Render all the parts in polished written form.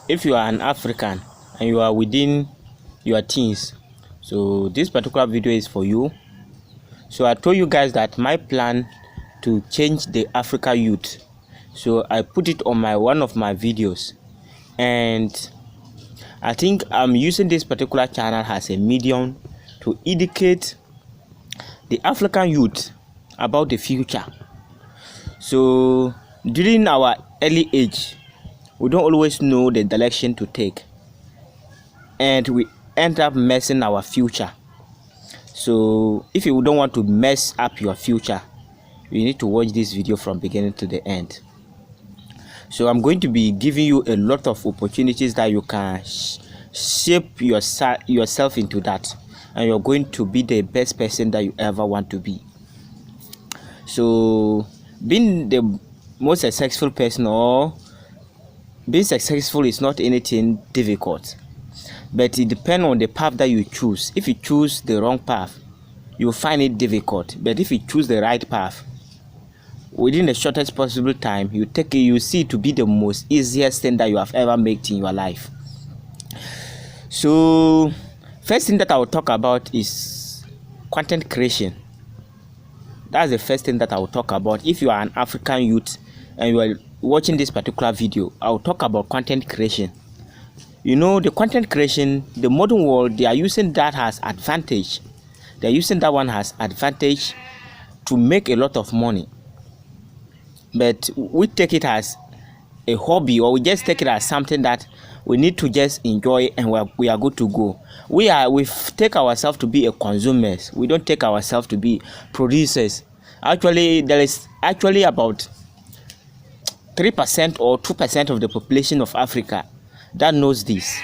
if you are an African and you are within your teens, so this particular video is for you. So I told you guys that my plan to change the Africa youth, so I put it on one of my videos, and I think I'm using this particular channel as a medium to educate the African youth about the future. So during our early age, we don't always know the direction to take, and we end up messing our future. So if you don't want to mess up your future, you need to watch this video from beginning to the end. So I'm going to be giving you a lot of opportunities that you can shape yourself into that, and you're going to be the best person that you ever want to be. So being the most successful person, or being successful, is not anything difficult, but it depends on the path that you choose. If you choose the wrong path, you'll find it difficult. But if you choose the right path, within the shortest possible time, you see it to be the most easiest thing that you have ever made in your life. So first thing that I will talk about is content creation. That's the first thing that I will talk about. If you are an African youth and you are watching this particular video, I will talk about content creation. You know, the content creation, the modern world, they are using that as advantage. They are using that one as advantage to make a lot of money. But we take it as a hobby, or we just take it as something that we need to just enjoy, and we are good to go. We take ourselves to be a consumers. We don't take ourselves to be producers. Actually, there is actually about 3% or 2% of the population of Africa that knows this.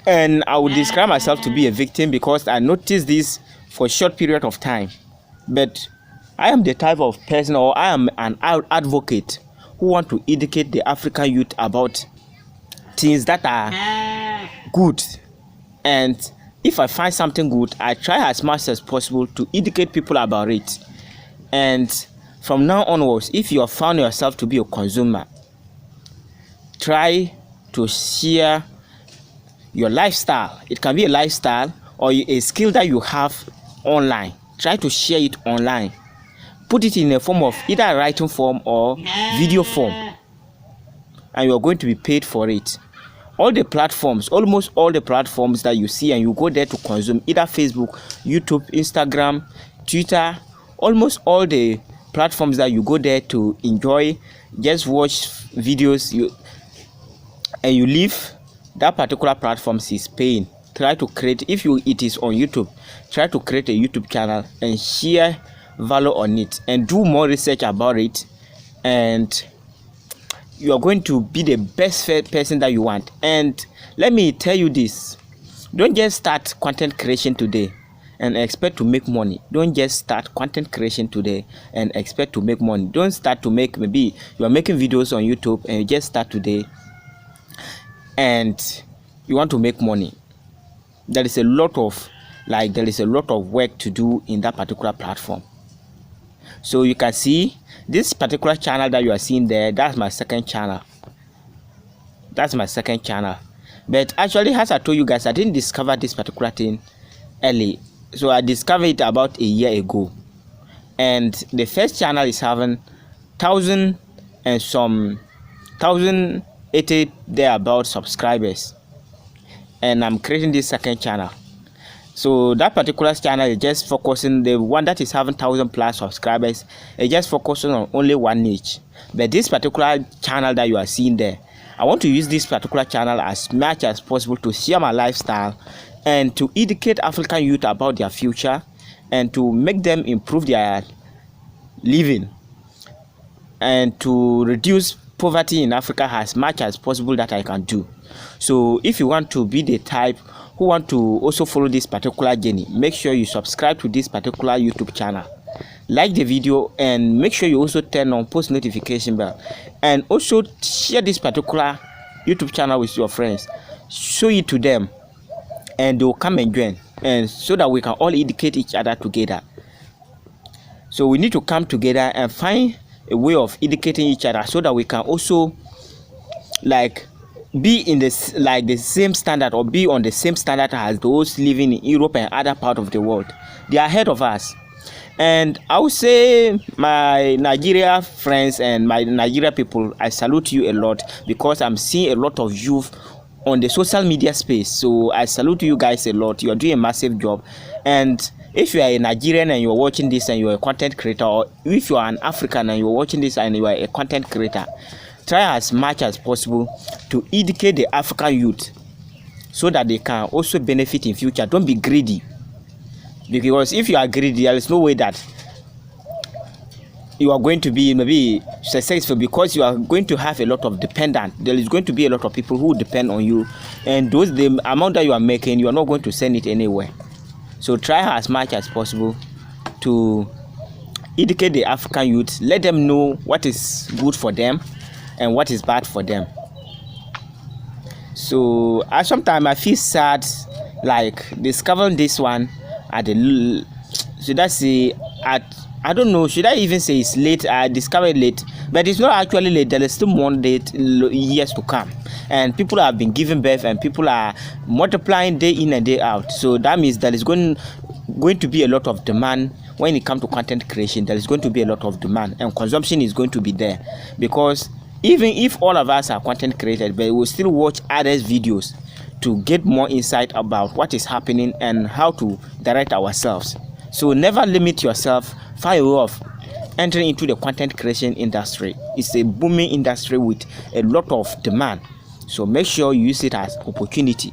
And I would describe myself to be a victim because I noticed this for a short period of time. But I am the type of person, or I am an advocate who want to educate the African youth about things that are good. And if I find something good, I try as much as possible to educate people about it. And from now onwards, if you have found yourself to be a consumer, try to share your lifestyle. It can be a lifestyle or a skill that you have online. Try to share it online. Put it in a form of either a writing form or video form, and you are going to be paid for it. All the platforms, almost all the platforms that you see and you go there to consume, either Facebook, YouTube, Instagram, Twitter, almost all the platforms that you go there to enjoy, just watch videos, and you leave, that particular platform is paying. Try to create, if it is on YouTube, try to create a YouTube channel and share value on it, and do more research about it, and you are going to be the best person that you want. And let me tell you this, don't just start content creation today and expect to make money. Don't just start content creation today and expect to make money. Don't start to make, maybe you are making videos on YouTube and you just start today and you want to make money. There is a lot of work to do in that particular platform. So you can see this particular channel that you are seeing there, that's my second channel. That's my second channel. But actually, as I told you guys, I didn't discover this particular thing early. So I discovered it about a year ago. And the first channel is having 1,080 thereabout subscribers. And I'm creating this second channel. So that particular channel is just focusing, the one that is having 1,000+ subscribers, is just focusing on only one niche. But this particular channel that you are seeing there, I want to use this particular channel as much as possible to share my lifestyle and to educate African youth about their future and to make them improve their living and to reduce poverty in Africa as much as possible that I can do. So if you want to be the type who want to also follow this particular journey, make sure you subscribe to this particular YouTube channel, like the video, and make sure you also turn on post notification bell, and also share this particular YouTube channel with your friends. Show it to them and they'll come and join, and so that we can all educate each other together. So we need to come together and find a way of educating each other so that we can also like be in this like the same standard or be on the same standard as those living in Europe and other part of the world. They are ahead of us. And I would say my Nigeria friends and my Nigeria people, I salute you a lot because I'm seeing a lot of youth on the social media space. So I salute you guys a lot. You are doing a massive job. And if you are a Nigerian and you're watching this and you're a content creator, or if you are an African and you're watching this and you are a content creator, try as much as possible to educate the African youth so that they can also benefit in future. Don't be greedy. Because if you are greedy, there is no way that you are going to be maybe successful, because you are going to have a lot of dependent. There is going to be a lot of people who depend on you, and the amount that you are making, you are not going to send it anywhere. So try as much as possible to educate the African youth. Let them know what is good for them and what is bad for them. So sometimes I feel sad, like discovering this one at the, should I say, I don't know, should I even say it's late? I discovered late, but it's not actually late. There is still more years to come, and people have been giving birth and people are multiplying day in and day out. So that means there is going to be a lot of demand when it comes to content creation. There is going to be a lot of demand, and consumption is going to be there, because even if all of us are content creators, but we will still watch others' videos to get more insight about what is happening and how to direct ourselves. So never limit yourself. Find a way of entering into the content creation industry. It's a booming industry with a lot of demand. So make sure you use it as opportunity.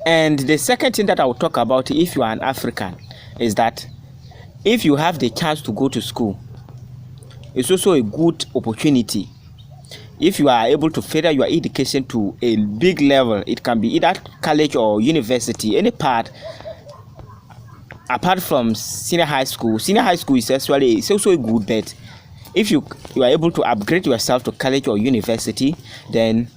And the second thing that I will talk about, if you are an African, is that if you have the chance to go to school, it's also a good opportunity. If you are able to further your education to a big level, it can be either college or university, any part apart from senior high school. Senior high school is actually, it's also a good bet. If you are able to upgrade yourself to college or university, then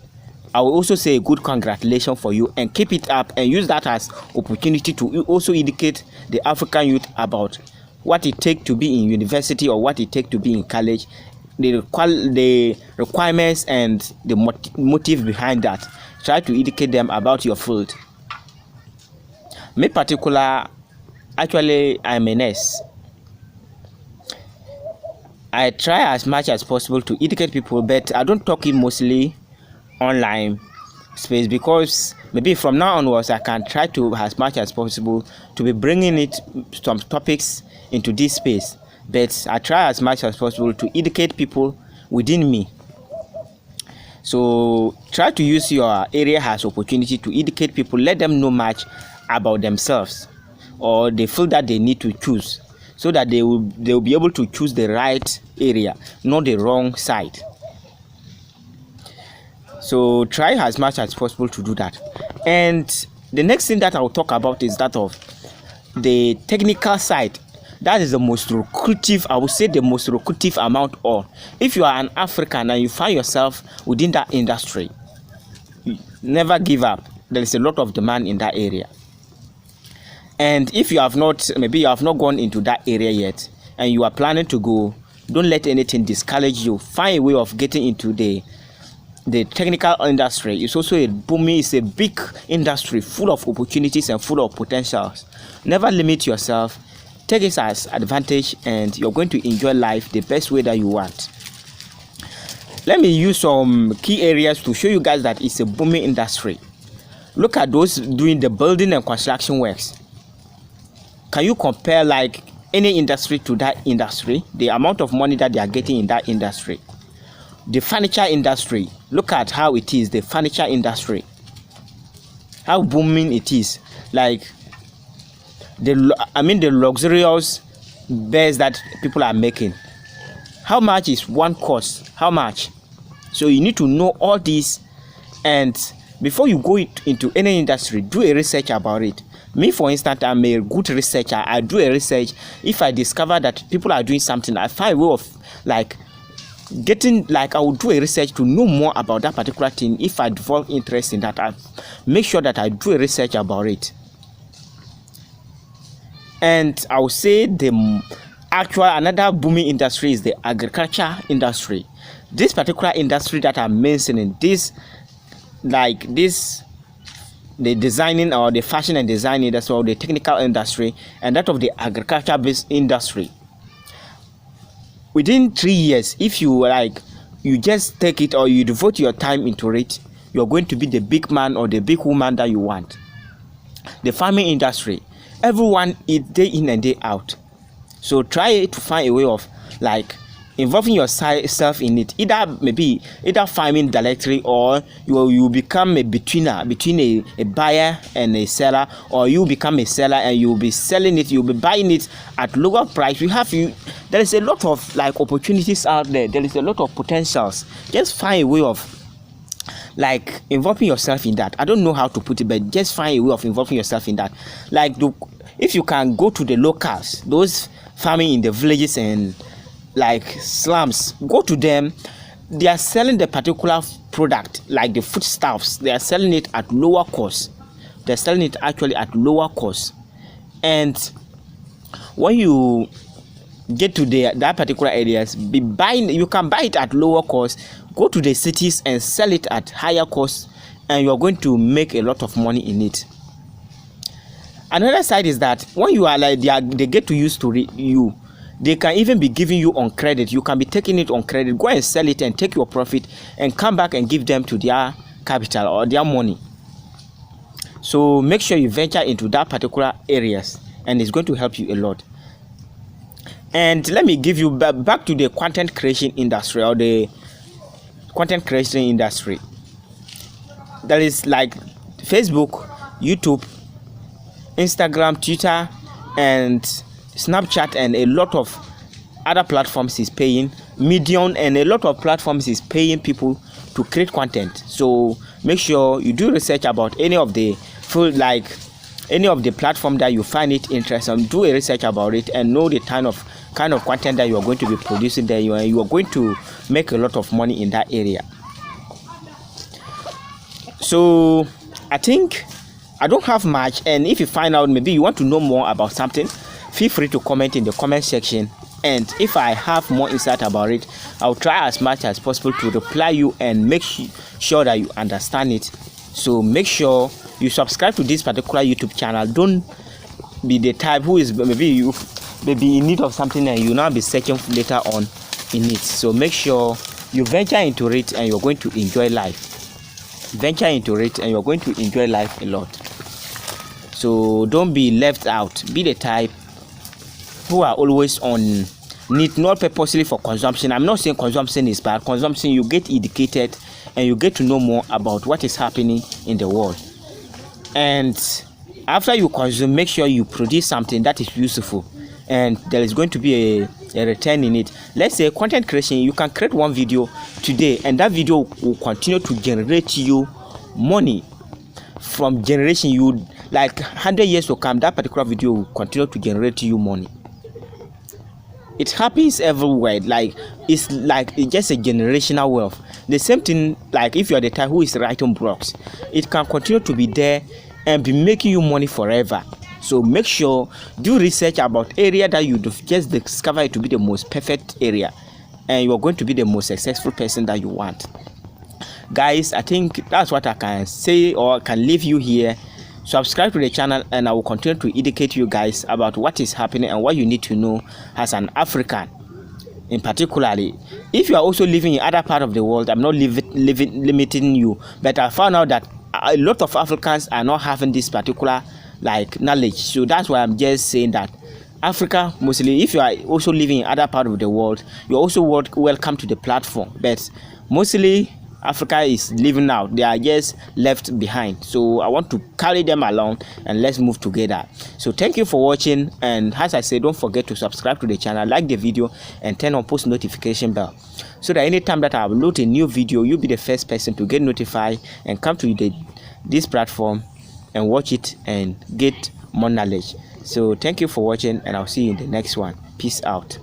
I will also say a good congratulations for you, and keep it up and use that as opportunity to also educate the African youth about what it takes to be in university or what it takes to be in college, the requirements and the motive behind that. Try to educate them about your field. Me particular, actually I'm a nurse. I try as much as possible to educate people, but I don't talk it mostly online space, because maybe from now onwards I can try to as much as possible to be bringing it some topics into this space. But I try as much as possible to educate people within me. So try to use your area as opportunity to educate people. Let them know much about themselves or the field that they need to choose, so that they will be able to choose the right area, not the wrong side. So try as much as possible to do that. And the next thing that I will talk about is that of the technical side. That is the most lucrative, I would say the most lucrative amount all. If you are an African and you find yourself within that industry, never give up. There is a lot of demand in that area. And if you have not, maybe you have not gone into that area yet and you are planning to go, don't let anything discourage you. Find a way of getting into the technical industry. It's also a booming, it's a big industry full of opportunities and full of potentials. Never limit yourself. Take it as advantage, and you're going to enjoy life the best way that you want. Let me use some key areas to show you guys that it's a booming industry. Look at those doing the building and construction works. Can you compare like any industry to that industry? The amount of money that they are getting in that industry. The furniture industry, look at how it is. The furniture industry, how booming it is. Like the luxurious beds that people are making. How much is one cost? How much? So you need to know all this, and before you go into any industry, do a research about it. Me, for instance, I'm a good researcher. I do a research. If I discover that people are doing something, I find a way of like getting, like I will do a research to know more about that particular thing. If I develop interest in that, I make sure that I do a research about it. And I would say the actual another booming industry is the agriculture industry. this particular industry that I'm mentioning, this the designing or the fashion and design industry or the technical industry, and that of the agriculture based industry, within 3 years, if you you just take it or you devote your time into it, you're going to be the big man or the big woman that you want. The farming industry, everyone eats day in and day out, so try to find a way of involving yourself in it, either farming directly, or you become a betweener between a buyer and a seller, or you become a seller and you'll be selling it, you'll be buying it at lower price. There is a lot of opportunities out there. There is a lot of potentials. Just find a way of involving yourself in that. I don't know how to put it, but just find a way of involving yourself in that. If you can go to the locals, those farming in the villages and slums, go to them. They are selling the particular product, like the foodstuffs. They are selling it at lower cost. They're selling it actually at lower cost. And when you get to that particular areas, you can buy it at lower cost. Go to the cities and sell it at higher cost, and you're going to make a lot of money in it. Another side is that when you are they get to use to you. They can even be giving you on credit. You can be taking it on credit. Go and sell it and take your profit and come back and give them to their capital or their money. So make sure you venture into that particular areas, and it's going to help you a lot. And let me give you back to the content creation industry or the content creation industry. That is Facebook, YouTube, Instagram, Twitter, and Snapchat, and a lot of other platforms is paying. Medium and a lot of platforms is paying people to create content. So make sure you do research about any of the platform that you find it interesting. Do a research about it and know the kind of content that you are going to be producing there. You are going to make a lot of money in that area. So I think I don't have much, and if you find out maybe you want to know more about something, feel free to comment in the comment section, and if I have more insight about it, I'll try as much as possible to reply you and make sure that you understand it. So make sure you subscribe to this particular YouTube channel. Don't be the type who is maybe in need of something and you now be searching later on in it. So make sure you venture into it and you're going to enjoy life. Venture into it and you're going to enjoy life a lot. So don't be left out. Be the type who are always on need, not purposely for consumption. I'm not saying consumption is bad. Consumption, you get educated and you get to know more about what is happening in the world. And after you consume, make sure you produce something that is useful, and there is going to be a return in it. Let's say content creation, you can create one video today, and that video will continue to generate you money. From generation, 100 years to come, that particular video will continue to generate you money. It happens everywhere. It's just a generational wealth. The same thing, if you are the type who is writing blogs, it can continue to be there and be making you money forever. So make sure, do research about area that you just discover it to be the most perfect area, and you are going to be the most successful person that you want. Guys, I think that's what I can say, or I can leave you here. Subscribe to the channel, and I will continue to educate you guys about what is happening and what you need to know as an African. In particularly, if you are also living in other part of the world, I'm not limiting you, but I found out that a lot of Africans are not having this particular knowledge. So that's why I'm just saying that Africa, mostly, if you are also living in other part of the world, you're also welcome to the platform. But mostly Africa is living out. They are just left behind. So I want to carry them along and let's move together. So thank you for watching, and as I said, don't forget to subscribe to the channel, like the video, and turn on post notification bell, so that anytime that I upload a new video, you'll be the first person to get notified and come to this platform and watch it and get more knowledge. So thank you for watching, and I'll see you in the next one. Peace out.